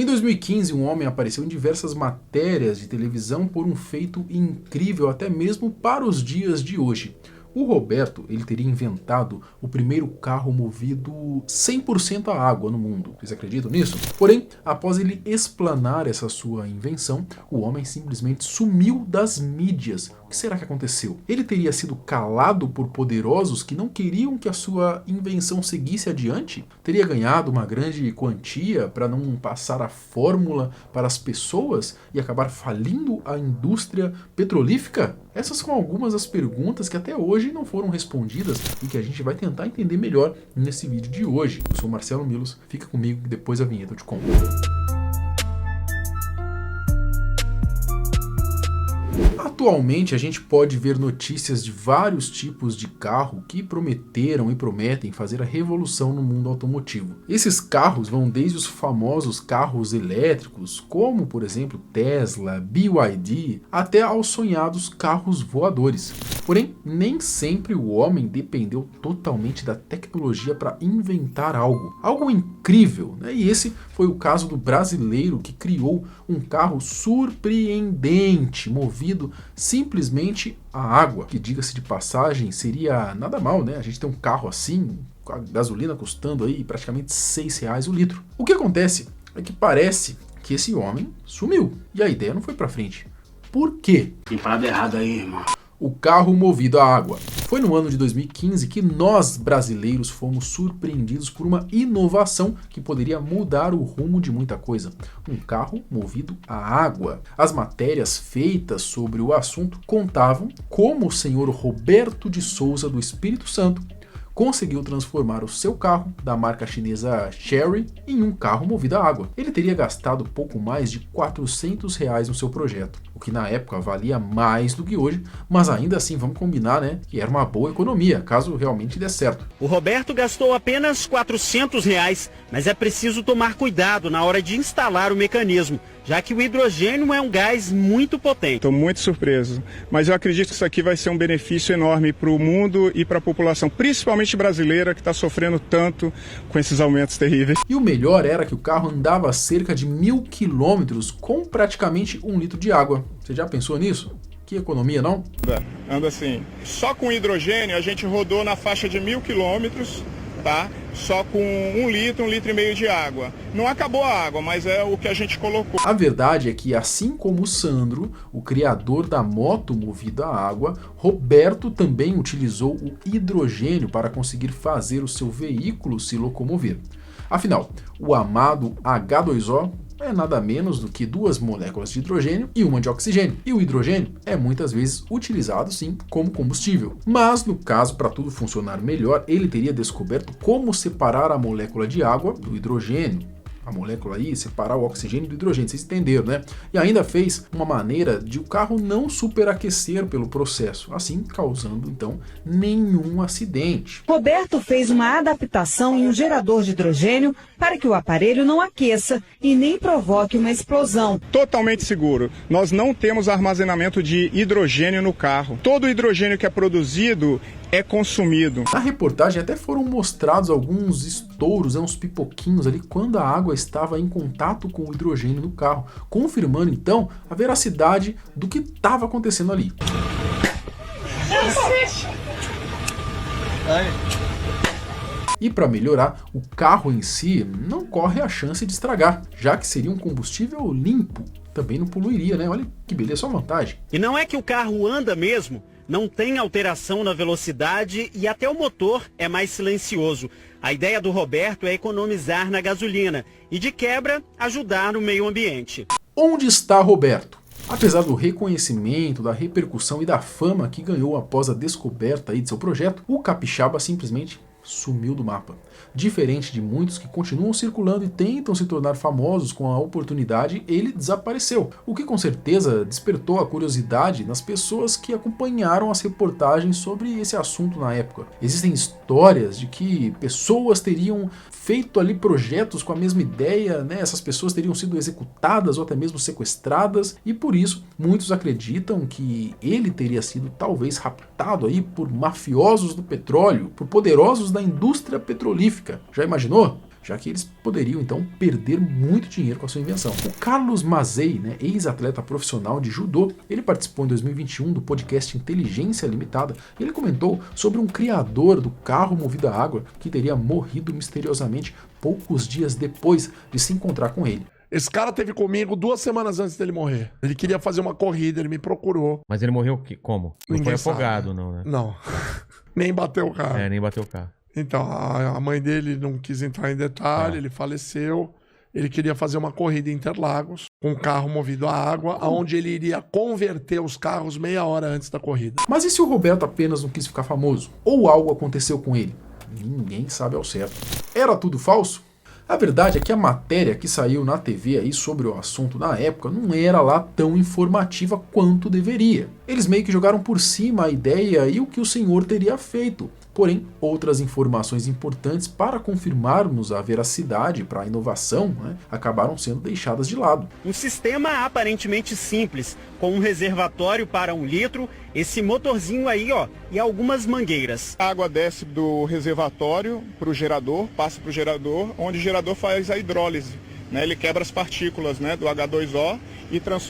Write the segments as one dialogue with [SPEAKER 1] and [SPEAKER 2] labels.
[SPEAKER 1] Em 2015, um homem apareceu em diversas matérias de televisão por um feito incrível até mesmo para os dias de hoje. O Roberto, ele teria inventado o primeiro carro movido 100% a água no mundo. Vocês acreditam nisso? Porém, após ele explanar essa sua invenção, o homem simplesmente sumiu das mídias. O que será que aconteceu? Ele teria sido calado por poderosos que não queriam que a sua invenção seguisse adiante? Teria ganhado uma grande quantia para não passar a fórmula para as pessoas e acabar falindo a indústria petrolífica? Essas são algumas das perguntas que até hoje não foram respondidas e que a gente vai tentar entender melhor nesse vídeo de hoje. Eu sou Marcelo Milos, fica comigo que depois da vinheta eu te conto. Atualmente a gente pode ver notícias de vários tipos de carro que prometeram e prometem fazer a revolução no mundo automotivo. Esses carros vão desde os famosos carros elétricos, como por exemplo Tesla, BYD, até aos sonhados carros voadores. Porém, nem sempre o homem dependeu totalmente da tecnologia para inventar algo incrível, né? E esse foi o caso do brasileiro que criou um carro surpreendente, movido simplesmente a água, que, diga-se de passagem, seria nada mal, né? A gente tem um carro assim, com a gasolina custando aí praticamente R$6 o litro. O que acontece é que parece que esse homem sumiu e a ideia não foi para frente. Por quê?
[SPEAKER 2] Tem parada errada aí, irmão.
[SPEAKER 1] O carro movido a água. Foi no ano de 2015 que nós, brasileiros, fomos surpreendidos por uma inovação que poderia mudar o rumo de muita coisa. Um carro movido a água. As matérias feitas sobre o assunto contavam como o senhor Roberto de Souza, do Espírito Santo, conseguiu transformar o seu carro, da marca chinesa Chery, em um carro movido a água. Ele teria gastado pouco mais de R$400 no seu projeto, o que na época valia mais do que hoje, mas ainda assim vamos combinar, né, que era uma boa economia, caso realmente dê certo.
[SPEAKER 3] O Roberto gastou apenas R$400, mas é preciso tomar cuidado na hora de instalar o mecanismo, já que o hidrogênio é um gás muito potente.
[SPEAKER 4] Estou muito surpreso, mas eu acredito que isso aqui vai ser um benefício enorme para o mundo e para a população, principalmente brasileira, que está sofrendo tanto com esses aumentos terríveis.
[SPEAKER 1] E o melhor era que o carro andava a cerca de 1000 quilômetros com praticamente 1 litro de água. Você já pensou nisso? Que economia, não?
[SPEAKER 4] Anda assim. Só com hidrogênio a gente rodou na faixa de 1000 quilômetros, tá? Só com 1 litro, 1,5 litro de água. Não acabou a água, mas é o que a gente colocou.
[SPEAKER 1] A verdade é que, assim como o Sandro, o criador da moto movida a água, Roberto também utilizou o hidrogênio para conseguir fazer o seu veículo se locomover. Afinal, o amado H2O é nada menos do que 2 moléculas de hidrogênio e 1 de oxigênio. E o hidrogênio é muitas vezes utilizado sim como combustível. Mas no caso, para tudo funcionar melhor, ele teria descoberto como separar a molécula de água do hidrogênio. A molécula aí, separar o oxigênio do hidrogênio, vocês entenderam, né? E ainda fez uma maneira de o carro não superaquecer pelo processo, assim causando então nenhum acidente.
[SPEAKER 5] Roberto fez uma adaptação em um gerador de hidrogênio para que o aparelho não aqueça e nem provoque uma explosão.
[SPEAKER 4] Totalmente seguro. Nós não temos armazenamento de hidrogênio no carro. Todo o hidrogênio que é produzido é consumido.
[SPEAKER 1] Na reportagem até foram mostrados alguns estouros, uns pipoquinhos ali, quando a água estava em contato com o hidrogênio no carro, confirmando então a veracidade do que estava acontecendo ali. E para melhorar, o carro em si não corre a chance de estragar, já que seria um combustível limpo. Também não poluiria, né? Olha que beleza, só vantagem.
[SPEAKER 3] E não é que o carro anda mesmo, não tem alteração na velocidade e até o motor é mais silencioso. A ideia do Roberto é economizar na gasolina e, de quebra, ajudar no meio ambiente.
[SPEAKER 1] Onde está Roberto? Apesar do reconhecimento, da repercussão e da fama que ganhou após a descoberta aí de seu projeto, o capixaba simplesmente sumiu do mapa. Diferente de muitos que continuam circulando e tentam se tornar famosos com a oportunidade, ele desapareceu, o que com certeza despertou a curiosidade nas pessoas que acompanharam as reportagens sobre esse assunto na época. Existem histórias de que pessoas teriam feito ali projetos com a mesma ideia, né? Essas pessoas teriam sido executadas ou até mesmo sequestradas, e por isso muitos acreditam que ele teria sido talvez raptado aí por mafiosos do petróleo, por poderosos da indústria petrolífica. Já imaginou? já que eles poderiam então perder muito dinheiro com a sua invenção. O Carlos Mazei, né, ex-atleta profissional de judô, ele participou em 2021 do podcast Inteligência Limitada e ele comentou sobre um criador do carro movido a água que teria morrido misteriosamente poucos dias depois de se encontrar com ele.
[SPEAKER 2] Esse cara teve comigo 2 semanas antes dele morrer. Ele queria fazer uma corrida, ele me procurou.
[SPEAKER 6] Mas ele morreu como? Não
[SPEAKER 2] Ninguém
[SPEAKER 6] foi afogado,
[SPEAKER 2] sabe.
[SPEAKER 6] não, né?
[SPEAKER 2] Não. Nem bateu o carro.
[SPEAKER 6] Nem bateu o carro.
[SPEAKER 2] Então, a mãe dele não quis entrar em detalhe, ele faleceu. Ele queria fazer uma corrida em Interlagos, com um carro movido a água, onde ele iria converter os carros meia hora antes da corrida.
[SPEAKER 1] Mas e se o Roberto apenas não quis ficar famoso? Ou algo aconteceu com ele? Ninguém sabe ao certo. Era tudo falso? A verdade é que a matéria que saiu na TV aí sobre o assunto na época não era lá tão informativa quanto deveria. Eles meio que jogaram por cima a ideia e o que o senhor teria feito. Porém, outras informações importantes para confirmarmos a veracidade para a inovação, né, acabaram sendo deixadas de lado.
[SPEAKER 3] Um sistema aparentemente simples, com um reservatório para 1 litro, esse motorzinho aí, ó, e algumas mangueiras.
[SPEAKER 4] A água desce do reservatório para o gerador, passa para o gerador, onde o gerador faz a hidrólise. Né? Ele quebra as partículas, né, do H2O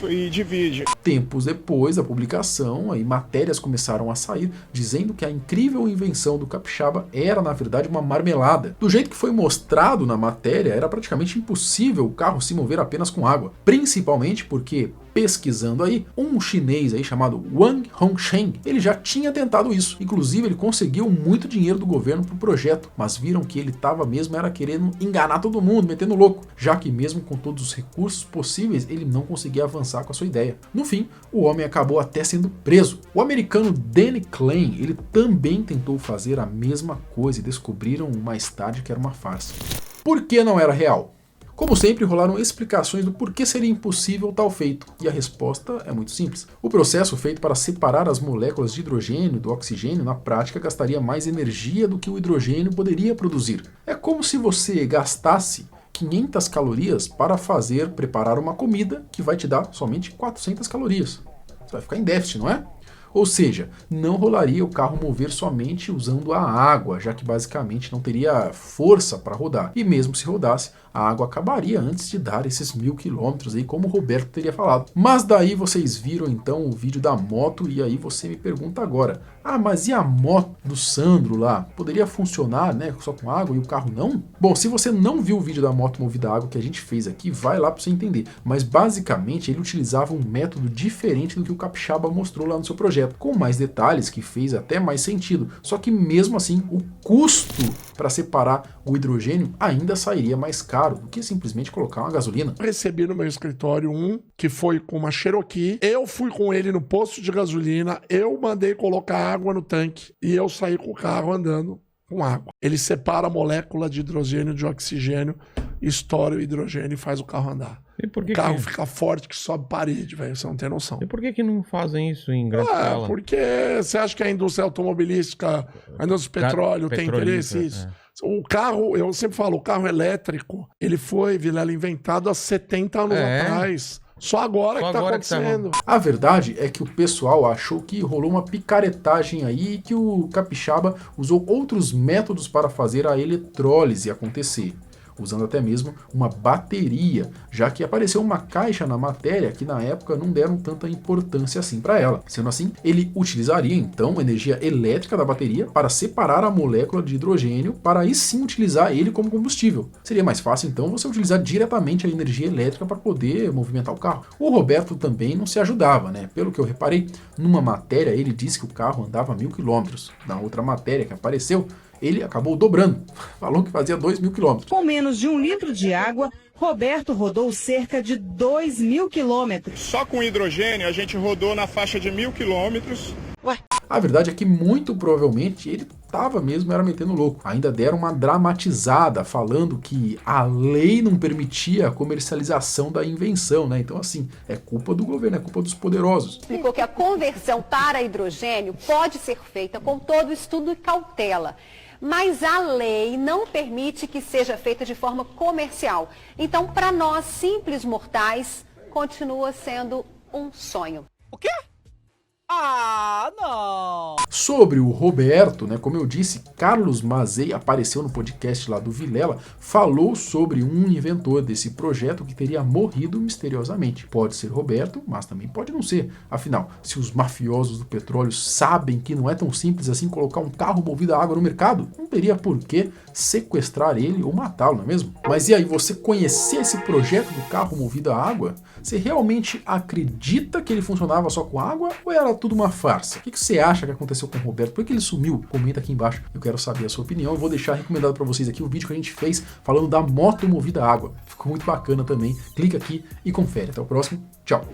[SPEAKER 4] e divide.
[SPEAKER 1] Tempos depois da publicação, aí matérias começaram a sair dizendo que a incrível invenção do capixaba era, na verdade, uma marmelada. Do jeito que foi mostrado na matéria, era praticamente impossível o carro se mover apenas com água. Principalmente porque, pesquisando aí, um chinês aí chamado Wang Hongsheng, ele já tinha tentado isso. Inclusive, ele conseguiu muito dinheiro do governo para o projeto, mas viram que ele estava mesmo era querendo enganar todo mundo, metendo louco, já que mesmo com todos os recursos possíveis, ele não conseguia avançar com a sua ideia. No fim, o homem acabou até sendo preso. O americano Danny Klein, ele também tentou fazer a mesma coisa e descobriram mais tarde que era uma farsa. Por que não era real? Como sempre, rolaram explicações do porquê seria impossível tal feito, e a resposta é muito simples. O processo feito para separar as moléculas de hidrogênio do oxigênio, na prática, gastaria mais energia do que o hidrogênio poderia produzir. É como se você gastasse 500 calorias para preparar uma comida que vai te dar somente 400 calorias. Você vai ficar em déficit, não é? Ou seja, não rolaria o carro mover somente usando a água, já que basicamente não teria força para rodar. E mesmo se rodasse, a água acabaria antes de dar esses 1000 quilômetros aí, como o Roberto teria falado. Mas daí vocês viram então o vídeo da moto e aí você me pergunta agora, mas e a moto do Sandro lá? Poderia funcionar, né, só com água e o carro não? Bom, se você não viu o vídeo da moto movida a água que a gente fez aqui, vai lá para você entender. Mas basicamente ele utilizava um método diferente do que o Capixaba mostrou lá no seu projeto, com mais detalhes que fez até mais sentido. Só que mesmo assim, o custo para separar o hidrogênio ainda sairia mais caro do que simplesmente colocar uma gasolina.
[SPEAKER 2] Recebi no meu escritório um que foi com uma Cherokee. Eu fui com ele no posto de gasolina, eu mandei colocar água no tanque e eu saí com o carro andando com água. Ele separa a molécula de hidrogênio de oxigênio, estoura o hidrogênio e faz o carro andar.
[SPEAKER 6] E por que
[SPEAKER 2] o carro fica forte que sobe parede, velho. Você não tem noção.
[SPEAKER 6] E por que não fazem isso em grande escala?
[SPEAKER 2] Porque você acha que a indústria automobilística, a indústria do petróleo tem interesse nisso? O carro, eu sempre falo, o carro elétrico, ele foi, Vilela, inventado há 70 anos atrás. Só agora que tá acontecendo.
[SPEAKER 1] A verdade é que o pessoal achou que rolou uma picaretagem aí e que o Capixaba usou outros métodos para fazer a eletrólise acontecer, usando até mesmo uma bateria, já que apareceu uma caixa na matéria que na época não deram tanta importância assim para ela. Sendo assim, ele utilizaria então a energia elétrica da bateria para separar a molécula de hidrogênio para aí sim utilizar ele como combustível. Seria mais fácil então você utilizar diretamente a energia elétrica para poder movimentar o carro. O Roberto também não se ajudava, né? Pelo que eu reparei, numa matéria ele disse que o carro andava 1000 quilômetros. Na outra matéria que apareceu, ele acabou dobrando, falou que fazia 2000 quilômetros.
[SPEAKER 5] Com menos de 1 litro de água, Roberto rodou cerca de 2000 quilômetros.
[SPEAKER 4] Só com hidrogênio a gente rodou na faixa de 1000 quilômetros.
[SPEAKER 1] A verdade é que muito provavelmente ele estava mesmo metendo louco. Ainda deram uma dramatizada falando que a lei não permitia a comercialização da invenção, né? Então assim, é culpa do governo, é culpa dos poderosos.
[SPEAKER 7] Explicou que a conversão para hidrogênio pode ser feita com todo estudo e cautela. Mas a lei não permite que seja feita de forma comercial. Então, para nós, simples mortais, continua sendo um sonho.
[SPEAKER 8] O quê? Ah, não!
[SPEAKER 1] Sobre o Roberto, né, como eu disse, Carlos Mazei apareceu no podcast lá do Vilela, falou sobre um inventor desse projeto que teria morrido misteriosamente. Pode ser Roberto, mas também pode não ser. Afinal, se os mafiosos do petróleo sabem que não é tão simples assim colocar um carro movido a água no mercado, não teria por que sequestrar ele ou matá-lo, não é mesmo? Mas e aí, você conhecer esse projeto do carro movido a água? Você realmente acredita que ele funcionava só com água ou era tudo uma farsa? O que você acha que aconteceu com o Roberto? Por que ele sumiu? Comenta aqui embaixo, eu quero saber a sua opinião. Eu vou deixar recomendado para vocês aqui o vídeo que a gente fez falando da moto movida a água. Ficou muito bacana também. Clica aqui e confere. Até o próximo. Tchau!